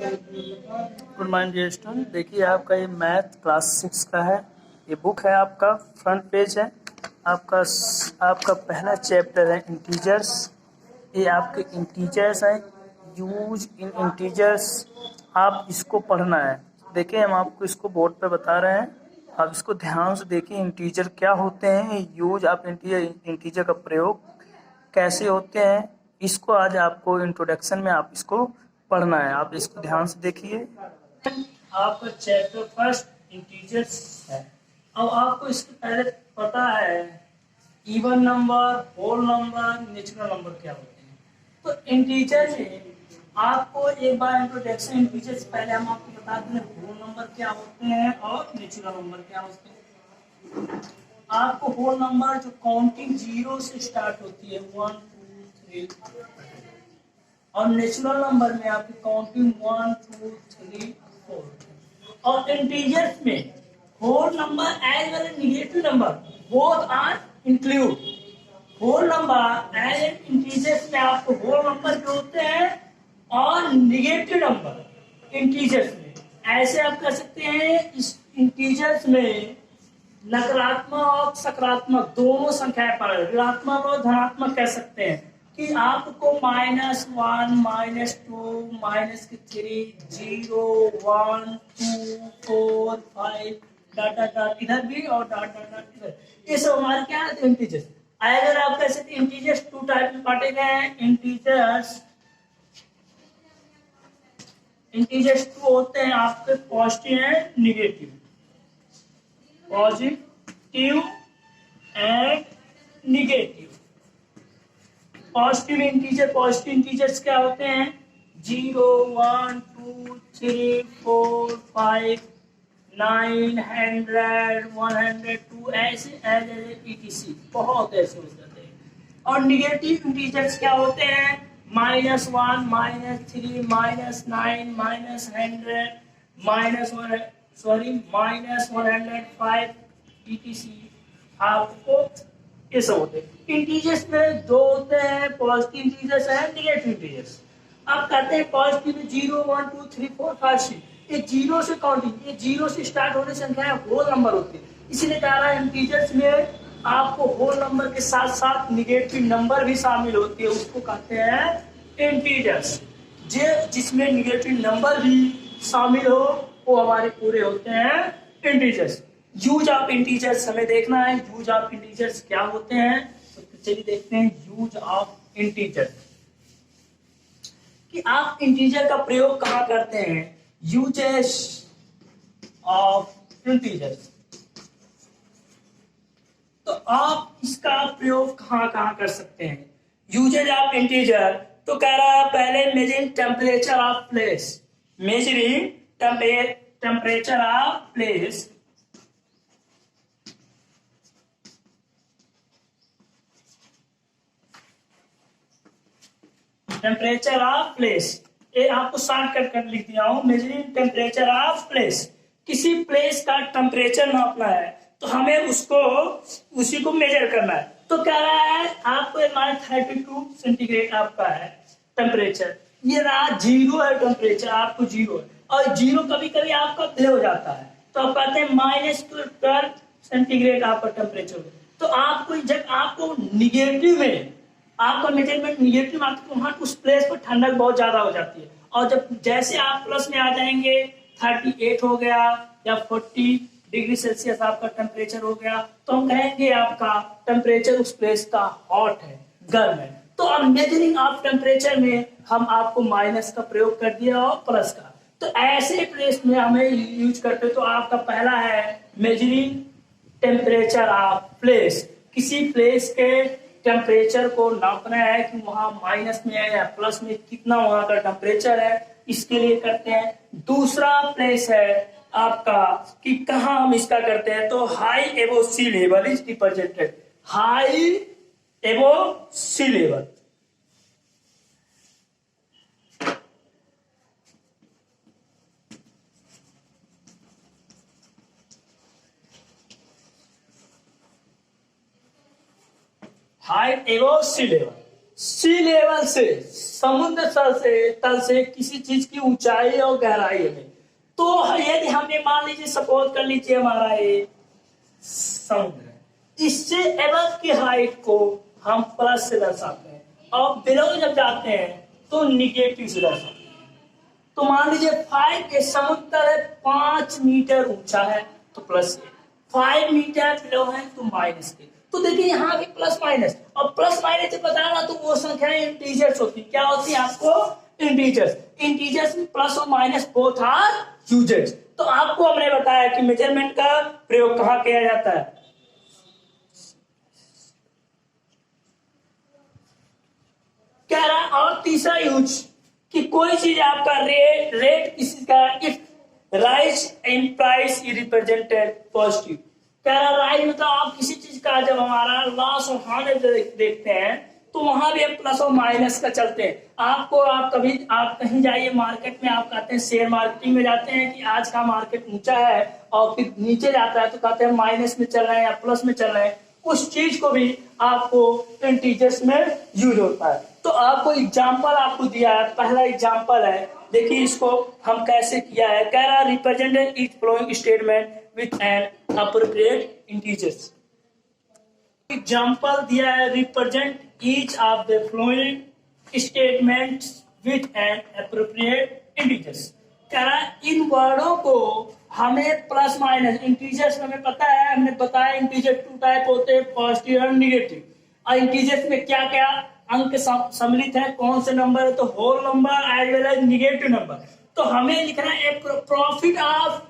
Good morning dear student. देखिए आपका ये मैथ क्लास 6 का है। ये बुक है आपका, फ्रंट पेज है आपका। आपका पहला चैप्टर है इंटीजर्स। ये आपके इंटीजर्स हैं, यूज इन इंटीजर्स। आप इसको पढ़ना है। देखिए हम आपको इसको बोर्ड पे बता रहे हैं, आप इसको ध्यान से देखिए। इंटीजर क्या होते हैं, यूज आप इंटीजर का प्रयोग कैसे होते हैं, इसको आज आपको इंट्रोडक्शन में आप इसको पढ़ना है। आप इसको ध्यान से देखिए। आपका चैप्टर फर्स्ट इंटीजर्स है। अब आपको इसके पहले पता है even number, whole number, natural number क्या होते हैं। तो इंटीजर में आपको एक बार इंट्रोडक्शन इंटीजर से पहले हम आपको बता दें होल नंबर क्या होते हैं और नेचुरल नंबर क्या होते हैं। आपको होल नंबर जो काउंटिंग 0 से स्टार्ट होती है 1 2 3, और नेचुरल नंबर में आपकी काउंटिंग 1 2 3 4। और इंटीजर्स में whole number as well as negative number both are include. Whole number as an integers में आपको होल नंबर जो होते हैं और नेगेटिव नंबर इंटीजर्स में। ऐसे आप कर सकते हैं इस इंटीजर्स में नकारात्मक और सकारात्मक दोनों संख्याएं पर ऋणात्मक और धनात्मक कह सकते हैं कि आपको -1 -2 -3 0 1 2 4 5 डॉट डॉट डॉट इधर भी और डॉट डॉट डॉट इधर, ये सब हमारे क्या है इंटीजर्स। अगर आप कह सकते हैं इंटीजर्स 2 टाइप में बांटे गए हैं। इंटीजर्स 2 होते हैं आपके positive and negative. Positive and negative. Positive integers क्या होते हैं 0 1 2 3 4 5 9 100 102 ऐसे etc बहुत ऐसे हो जाते हैं। और निगेटिव इंटीजर्स क्या होते हैं -1 -3 -9 -105 etc। आपको ये सब होते हैं। इंटीजर्स में दो होते हैं, positive integers and negative integers. अब कहते हैं पॉजिटिव में 0 1 2 3 4 5 6, ये 0 से काउंटिंग, ये 0 से स्टार्ट होने संख्या होल नंबर होती है। इसीलिए कह रहा है इंटीजर्स में आपको होल नंबर के साथ साथ नेगेटिव नंबर भी शामिल होती है, उसको कहते हैं इंटीजर्स। जिसमें नेगेटिव नंबर भी शामिल हो वो हमारे पूरे होते हैं इंटीजर्स। यूज ऑफ इंटीजर्स हमें देखना है, यूज ऑफ इंटीजर्स क्या होते हैं। तो चलिए देखते हैं यूज ऑफ इंटीजर, कि आप इंटीजर का प्रयोग कहां करते हैं। यूजेस ऑफ इंटीजर्स, तो आप इसका प्रयोग कहां कहां कर सकते हैं। यूजेज ऑफ इंटीजर तो कह रहा है पहले measuring temperature of place. Measuring temperature of place, temperature of place, ये आपको शॉर्टकट कर लिख दिया हूं। मेजरिंग टेम्परेचर ऑफ प्लेस, किसी प्लेस का टेम्परेचर नापना है तो हमें उसी को मेजर करना है। तो कह रहा है आपको -32 सेंटीग्रेड आपका है टेम्परेचर, ये रहा 0 है टेम्परेचर, आपको 0 है। और 0 कभी कभी आपका डिले हो जाता है तो आप कहते हैं -12 सेंटीग्रेड आपका टेम्परेचर। तो आपको जब आपको निगेटिव में आपका मेजरमेंट निगेटिव आता है तो वहां उस प्लेस पर ठंडक बहुत ज्यादा हो जाती है। और जब जैसे आप प्लस में आ जाएंगे 38 हो गया या 40 डिग्री सेल्सियस आपका टेम्परेचर हो गया तो हम कहेंगे आपका टेम्परेचर उस प्लेस का हॉट है, गर्म है। तो अब मेजरिंग ऑफ टेम्परेचर में हम आपको माइनस का प्रयोग कर दिया और प्लस का। तो ऐसे प्लेस में हमें यूज करते तो आपका पहला है मेजरिंग टेम्परेचर ऑफ प्लेस, किसी प्लेस के टेम्परेचर को नापना है कि वहां माइनस में है या प्लस में, कितना वहां का टेम्परेचर है, इसके लिए करते हैं। दूसरा प्लेस है आपका कि कहां हम इसका करते हैं, तो हाई एबो सी लेवल इज रिप्रेजेंटेड। हाई एबो सी लेवल, हाइट एवं सी लेवल। सी लेवल से समुद्र तल से किसी चीज की ऊंचाई और गहराई में, तो यदि हमने मान लीजिए सपोज कर लीजिए हमारा ये समुद्र है, इससे एबव की हाइट को हम प्लस से दर्शाते हैं और बिलो जब जाते हैं तो निगेटिव से दर्शाते हैं। तो मान लीजिए 5 ये समुद्र है 5 मीटर ऊंचा है तो प्लस है, 5 मीटर बिलो है तो माइनस के। तो देखिए यहाँ भी प्लस माइनस, और प्लस माइनस जब बताना तो वो संख्या इंटीजर्स होती है। क्या होती है आपको? इंटीजर्स। इंटीजर्स में प्लस और माइनस बोथ आर यूजेड। तो आपको हमने बताया कि मेजरमेंट का प्रयोग कहाँ किया जाता है। कह रहा और तीसरा यूज कि कोई चीज आपका रेट किसी का if rise in price is represented positive. कह रहा राइज मतलब आप किसी चीज का जब हमारा लॉस और हानि देखते हैं तो वहां भी हम प्लस और माइनस का चलते हैं। आप कहीं जाइए मार्केट में, आप कहते हैं शेयर मार्केटिंग में जाते हैं कि आज का मार्केट ऊंचा है और फिर नीचे जाता है तो कहते हैं माइनस में चल रहे हैं या प्लस में चल रहे हैं। उस चीज को भी आपको इंटीजर्स में यूज होता है। तो आपको एग्जाम्पल आपको दिया है, पहला एग्जाम्पल है, देखिए इसको हम कैसे किया है। कह रहा represent each following statement with an appropriate integers. Example दिया है represent each of the flowing statements with an appropriate integers. कह रहा इन वर्डों को हमें प्लस माइनस इंटीजर्स में हमें पता है, हमने बताया इंटीजर 2 टाइप होते हैं, पॉजिटिव और निगेटिव। और इंटीजर्स में क्या क्या अंक सम्मिलित है, कौन से नंबर है, तो whole number as well as negative number. तो हमें लिखना है प्रॉफिट ऑफ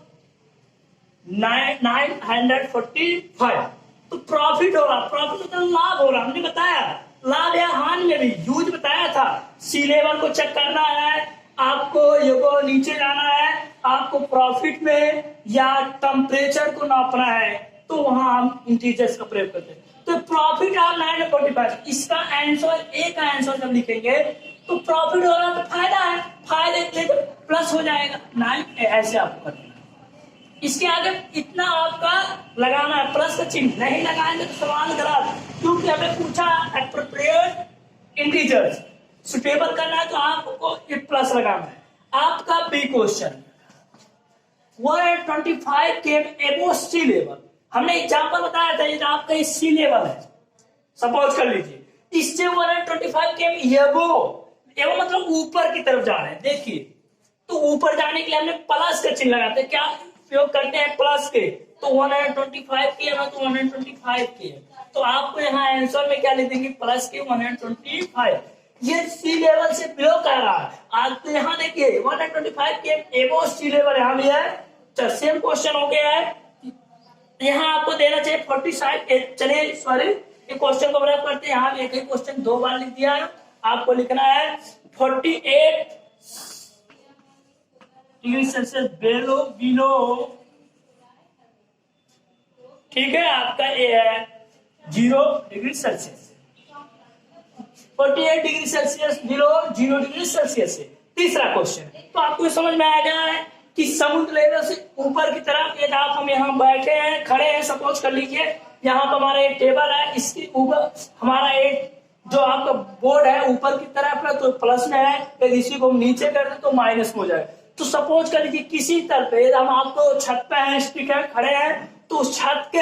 945। तो प्रॉफिट हो रहा, प्रॉफिट मतलब लाभ हो रहा, हमने बताया लाभ या हानि में भी यूज बताया था। सी लेवल को चेक करना है आपको, ये नीचे जाना है आपको, प्रॉफिट में या टेम्परेचर को नापना है तो वहां हम इंटीजर्स का प्रयोग करते हैं। तो प्रॉफिट ऑफ 945 इसका आंसर, एक आंसर जब लिखेंगे तो प्रॉफिट हो रहा तो फायदा है, फायदे के लिए प्लस हो जाएगा 9, ऐसे आपको करना है। इसके आगे इतना आपका लगाना है, प्लस का चिन्ह नहीं लगाएंगे तो सवाल गलत, क्योंकि हमें पूछा एप्रोप्रिएट इंटीजर्स सुटेबल करना है तो आपको एक प्लस लगाना है। आपका बी क्वेश्चन 125 केम एबो सी लेवल, हमने एग्जांपल बताया था, ये आपका सी लेवल है, सपोज कर लीजिए इससे 125 केम एबो, एबो मतलब ऊपर की तरफ जा रहे हैं। देखिए तो ऊपर जाने के लिए हमने प्लस का चिन्ह लगाते हैं, क्या उपयोग करते हैं प्लस के, तो 125 के है तो 125 के है, तो आपको यहाँ आंसर में क्या लिख देंगे प्लस के 125। ये सी लेवल से बिलो कर रहा है। आज तो यहाँ देखिए 125 के एबो सी लेवल यहाँ भी है। सेम क्वेश्चन हो गया है, यहाँ आपको देना चाहिए 45। चलिए सॉरी ये क्वेश्चन को बराबर करते हैं, यहाँ एक ही क्वेश्चन 2 बार लिख दिया है। आपको लिखना है 48 डिग्री सेल्सियस बिलो, ठीक है, आपका ये है 0 degree Celsius, 48 degree Celsius below 0 degree Celsius से। तीसरा क्वेश्चन तो आपको समझ में आ गया है कि समुद्र लेवल से ऊपर की तरफ यदि आप हम यहाँ बैठे हैं, खड़े हैं, सपोज कर लीजिए यहाँ पर हमारा एक टेबल है, इसके ऊपर हमारा एक जो आपका बोर्ड है ऊपर की तरफ है तो प्लस में है, यदि इसी को हम नीचे कर दें तो माइनस में हो जाएगा। तो सपोज कर लीजिए किसी तरफ पे हम आपको छत पे हैं, स्टिक है, खड़े हैं, तो उस छत के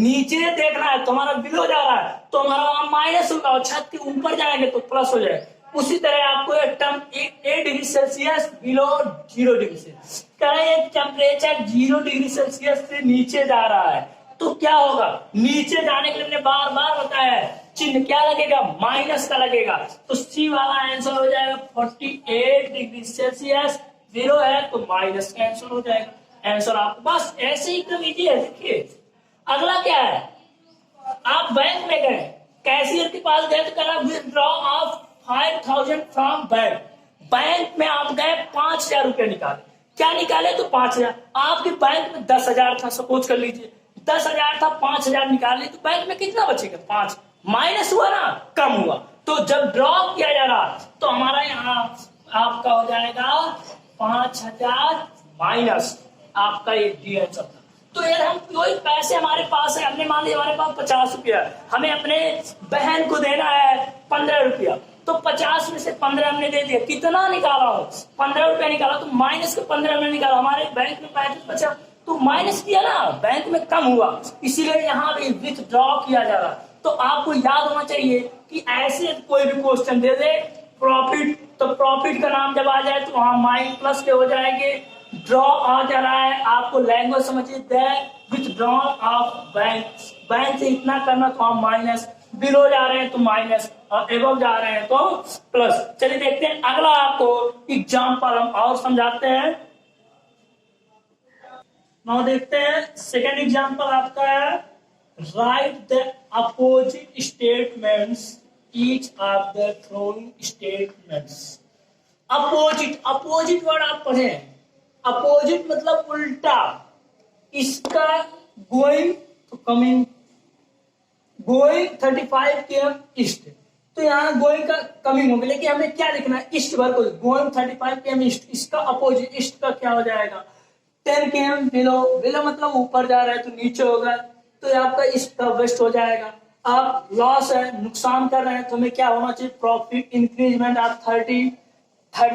नीचे देखना है तो हमारा बिलो जा रहा है तो हमारा वहां माइनस होगा, और छत के ऊपर जाएंगे तो प्लस हो जाएगा। उसी तरह आपको एक term 8 degree Celsius below 0 degree Celsius, temperature 0 degree Celsius से नीचे जा रहा है तो क्या होगा, नीचे जाने के लिए हमने बार बार बताया है चिन्ह क्या लगेगा, माइनस का लगेगा। तो सी वाला आंसर हो जाएगा 48 डिग्री सेल्सियस, 0 है तो माइनस का आंसर हो जाएगा। आंसर आपको बस ऐसे ही कर लीजिए। देखिए अगला क्या है, आप बैंक में गए, कैशियर के पास गए तो कह withdraw of 5000 from bank, bank में आप गए 5000 रुपए निकाले, क्या निकाले तो 5000, आपके बैंक में 10,000 था, सपोज कर लीजिए 10,000 था, 5,000 निकाले तो बैंक में कितना बचेगा 5, माइनस हुआ ना, कम हुआ। तो जब ड्रॉ किया जा रहा तो हमारा यहाँ आपका हो जाएगा 5,000 माइनस आपका ये डी आंसर था। तो यार हम कोई पैसे हमारे पास है, हमने मान लिया हमारे पास 50 रुपया, हमें अपने बहन को देना है 15 रुपया, तो तो 50 में से 15 हमने दे दिया, कितना निकाला हो, 15 रुपया निकाला, तो माइनस के 15 हमने निकाला, हमारे बैंक में 35 बचा, तो माइनस किया ना, बैंक में कम हुआ, इसीलिए यहाँ भी विथड्रॉ किया जा रहा। तो आपको याद होना चाहिए कि ऐसे कोई भी क्वेश्चन दे दे प्रॉफिट, तो प्रॉफिट का नाम जब आ जाए तो वहां माइन प्लस के हो जाएंगे, ड्रॉ आ जा रहा है, आपको लैंग्वेज समझिए, विथड्रॉल ऑफ बैंक, बैंक से इतना करना तो वहां माइनस, बिलो जा रहे हैं तो माइनस, और एबव जा रहे हैं तो प्लस। चलिए देखते हैं अगला, आपको एग्जाम्पल हम और समझाते हैं। नाउ देखते हैं सेकेंड एग्जाम्पल आपका है, right the opposite statements each of the flowing statements. Opposite, opposite word आप पढ़े, अपोजिट मतलब उल्टा, इसका गोइंग तो कमिंग, गोइंग 35 km ईस्ट, तो यहाँ गोइंग का कमिंग होगा, लेकिन हमें क्या लिखना है, ईस्ट वर्ड को, गोइंग 35 km ईस्ट, इसका अपोजिट ईस्ट का क्या हो जाएगा 10 km बिलो, बिलो मतलब ऊपर जा रहा है तो नीचे होगा, तो ये आपका ईस्ट का वेस्ट हो जाएगा। आप लॉस है, नुकसान कर रहे हैं, तो हमें क्या होना चाहिए, प्रॉफिट इंक्रीजमेंट आप 30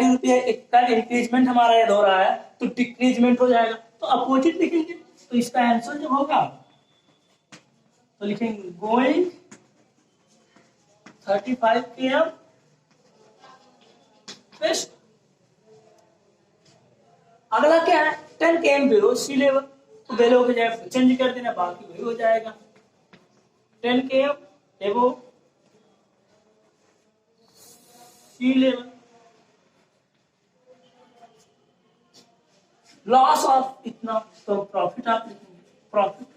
रुपये का इंक्रीजमेंट हमारा यदि हो रहा है तो डिक्रीजमेंट हो जाएगा, तो अपोजिट लिखेंगे, तो इसका आंसर जो होगा तो लिखेंगे गोइंग 35 km वेस्ट। अगला क्या है, 10 km बिलो सी लेवल, तो बिलो के जगह चेंज कर देना, बाकी वही हो जाएगा 10 km एबो सी लेवल। लॉस ऑफ इतना, तो प्रॉफिट आप लिखेंगे, प्रॉफिट,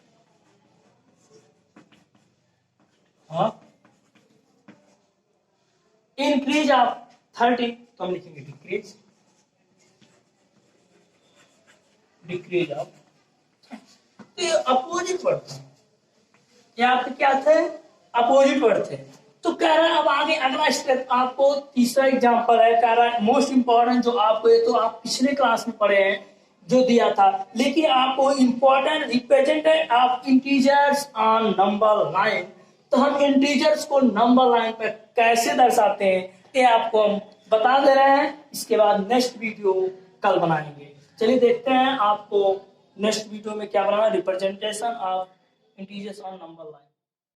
हाँ, इंक्रीज ऑफ 30, तो हम लिखेंगे डिक्रीज, डिक्रीज ऑफ, तो ये अपोजिट वर्ड थे, ये आपके क्या थे, अपोजिट वर्ड थे। तो कह रहा है अब आगे अगला स्टेप, आपको तीसरा एग्जांपल है, कह रहा है मोस्ट इंपॉर्टेंट, जो आपको ये तो आप पिछले क्लास में पढ़े हैं जो दिया था, लेकिन आपको important representative of integers on number line, तो हम इंटीजर्स को नंबर लाइन पर कैसे दर्शाते हैं ये आपको हम बता दे रहे हैं, इसके बाद नेक्स्ट वीडियो कल बनाएंगे। चलिए देखते हैं आपको नेक्स्ट वीडियो में क्या बनाना, representation of integers on number line.